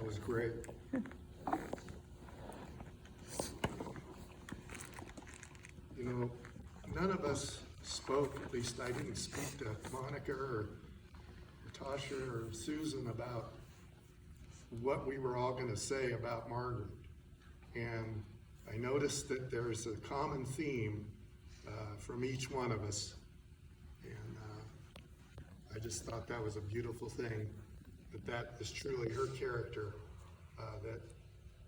was great. You know, none of us spoke, at least I didn't speak to Monica or Natasha or Susan about what we were all going to say about Margaret. And I noticed that there's a common theme from each one of us. And I just thought that was a beautiful thing, that is truly her character that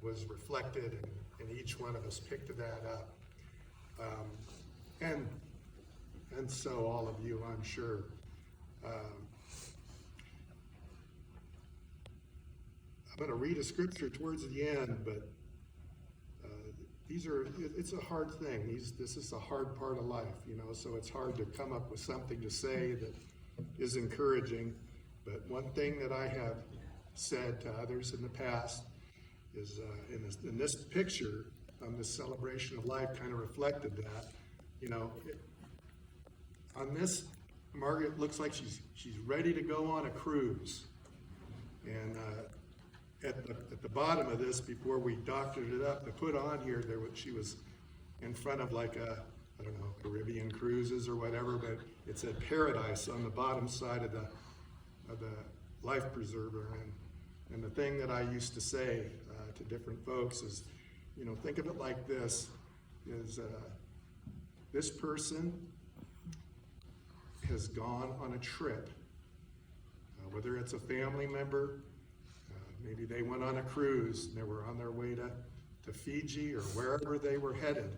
was reflected, and each one of us picked that up. And so all of you, I'm sure. I'm going to read a scripture towards the end, but it's a hard thing. This is a hard part of life, you know, so it's hard to come up with something to say that is encouraging. But one thing that I have said to others in the past is in this picture, on this celebration of life, kind of reflected that. You know, on this, Margaret looks like she's ready to go on a cruise. And at the bottom of this, before we doctored it up to put on here, she was in front of like I don't know, Caribbean cruises or whatever, but it said Paradise on the bottom side of the life preserver. And the thing that I used to say to different folks is, you know, think of it like this, is this person has gone on a trip, whether it's a family member, maybe they went on a cruise and they were on their way to Fiji or wherever they were headed.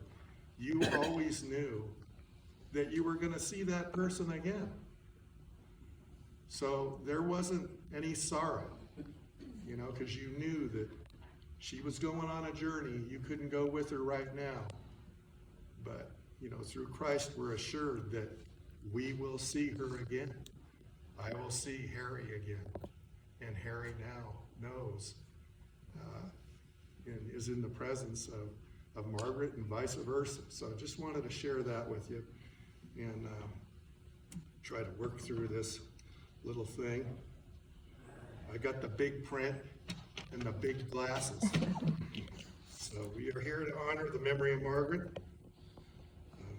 You always knew that you were going to see that person again. So there wasn't any sorrow, you know, because you knew that she was going on a journey. You couldn't go with her right now. But, you know, through Christ, we're assured that we will see her again. I will see Harry again. And Harry now knows and is in the presence of Margaret and vice versa. So I just wanted to share that with you and try to work through this little thing. I got the big print and the big glasses. So we are here to honor the memory of Margaret.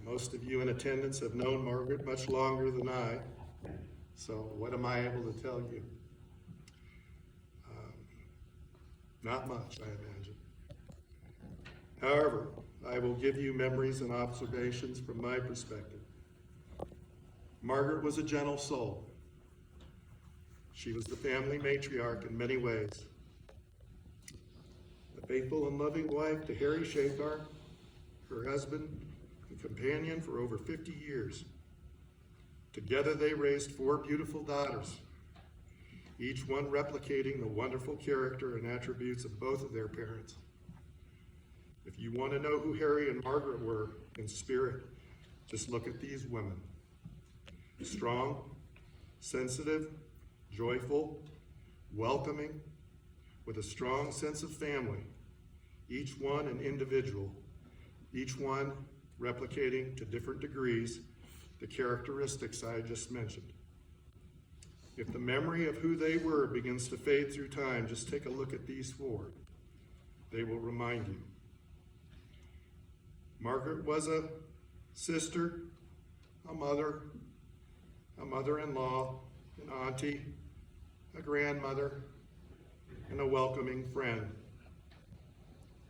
Most of you in attendance have known Margaret much longer than I. So what am I able to tell you? Not much, I imagine. However, I will give you memories and observations from my perspective. Margaret was a gentle soul. She was the family matriarch in many ways. A faithful and loving wife to Harry Shakar, her husband and companion for over 50 years. Together they raised 4 beautiful daughters, each one replicating the wonderful character and attributes of both of their parents. If you want to know who Harry and Margaret were in spirit, just look at these women. Strong, sensitive, joyful, welcoming, with a strong sense of family, each one an individual, each one replicating to different degrees the characteristics I just mentioned. If the memory of who they were begins to fade through time, just take a look at these 4. They will remind you. Margaret was a sister, a mother-in-law, an auntie, a grandmother, and a welcoming friend.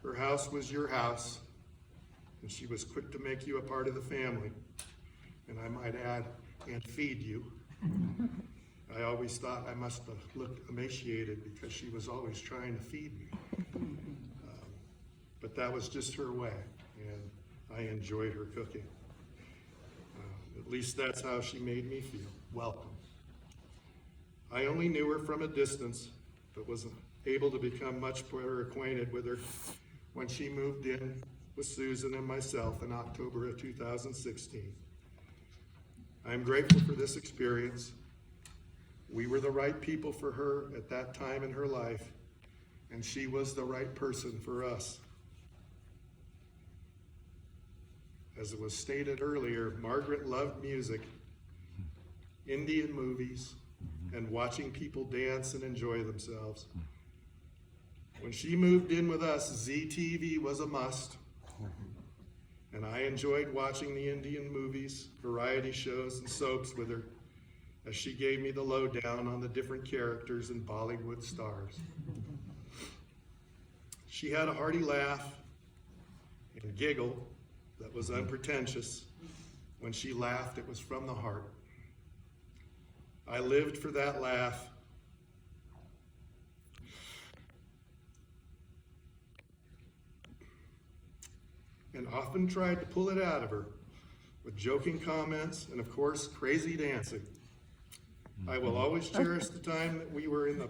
Her house was your house, and she was quick to make you a part of the family, and I might add, and feed you. I always thought I must have looked emaciated because she was always trying to feed me. But that was just her way, and I enjoyed her cooking. At least that's how she made me feel, welcome. I only knew her from a distance, but was able to become much better acquainted with her when she moved in with Susan and myself in October of 2016. I am grateful for this experience. We were the right people for her at that time in her life, and she was the right person for us. As it was stated earlier, Margaret loved music, Indian movies, and watching people dance and enjoy themselves. When she moved in with us, ZTV was a must. And I enjoyed watching the Indian movies, variety shows, and soaps with her as she gave me the lowdown on the different characters and Bollywood stars. She had a hearty laugh and giggle that was unpretentious. When she laughed, it was from the heart. I lived for that laugh. And often tried to pull it out of her with joking comments and, of course, crazy dancing. I will always cherish the time that we were in the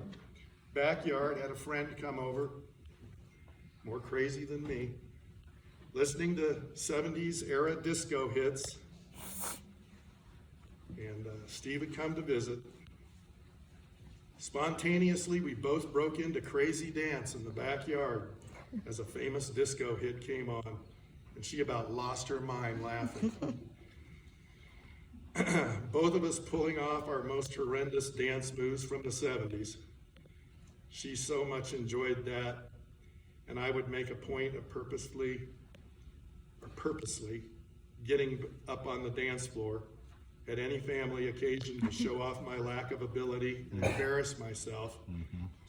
backyard, had a friend come over, more crazy than me, listening to 70s era disco hits. And Steve had come to visit. Spontaneously, we both broke into crazy dance in the backyard as a famous disco hit came on, and she about lost her mind laughing. Both of us pulling off our most horrendous dance moves from the 70s. She so much enjoyed that, and I would make a point of purposely getting up on the dance floor at any family occasion to show off my lack of ability and embarrass myself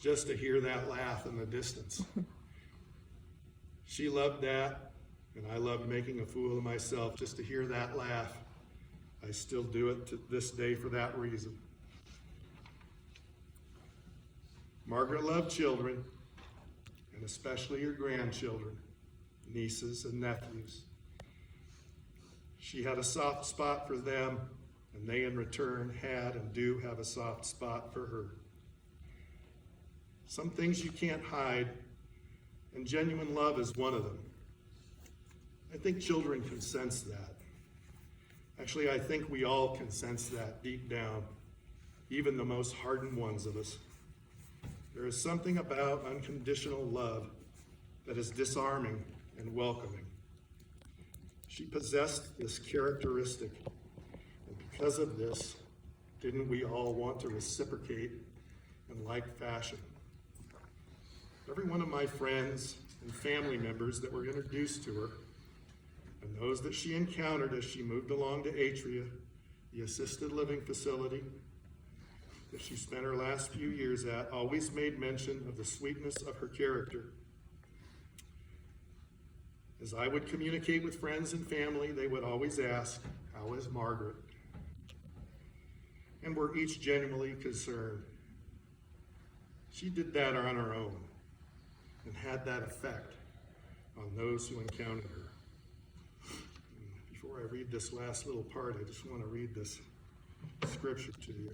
just to hear that laugh in the distance. She loved that, and I loved making a fool of myself just to hear that laugh. I still do it to this day for that reason. Margaret loved children, and especially her grandchildren, nieces and nephews. She had a soft spot for them, and they in return had and do have a soft spot for her. Some things you can't hide, and genuine love is one of them. I think children can sense that. Actually, I think we all can sense that deep down, even the most hardened ones of us. There is something about unconditional love that is disarming and welcoming. She possessed this characteristic, and because of this, didn't we all want to reciprocate in like fashion? Every one of my friends and family members that were introduced to her, and those that she encountered as she moved along to Atria, the assisted living facility that she spent her last few years at, always made mention of the sweetness of her character. As I would communicate with friends and family, they would always ask, "How is Margaret?" And were each genuinely concerned. She did that on her own and had that effect on those who encountered her. Before I read this last little part, I just want to read this scripture to you.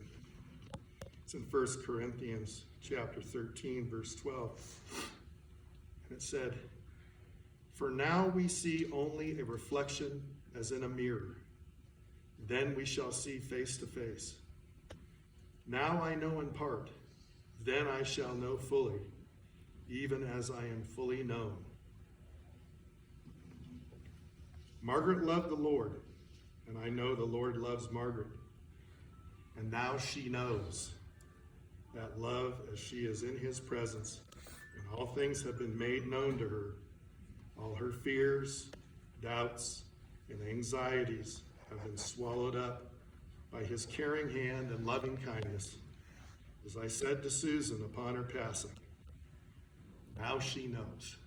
It's in 1 Corinthians chapter 13, verse 12. And it said, "For now we see only a reflection as in a mirror. Then we shall see face to face. Now I know in part, then I shall know fully, even as I am fully known." Margaret loved the Lord, and I know the Lord loves Margaret. And now she knows that love as she is in his presence, and all things have been made known to her. All her fears, doubts, and anxieties have been swallowed up by his caring hand and loving kindness. As I said to Susan upon her passing, now she knows.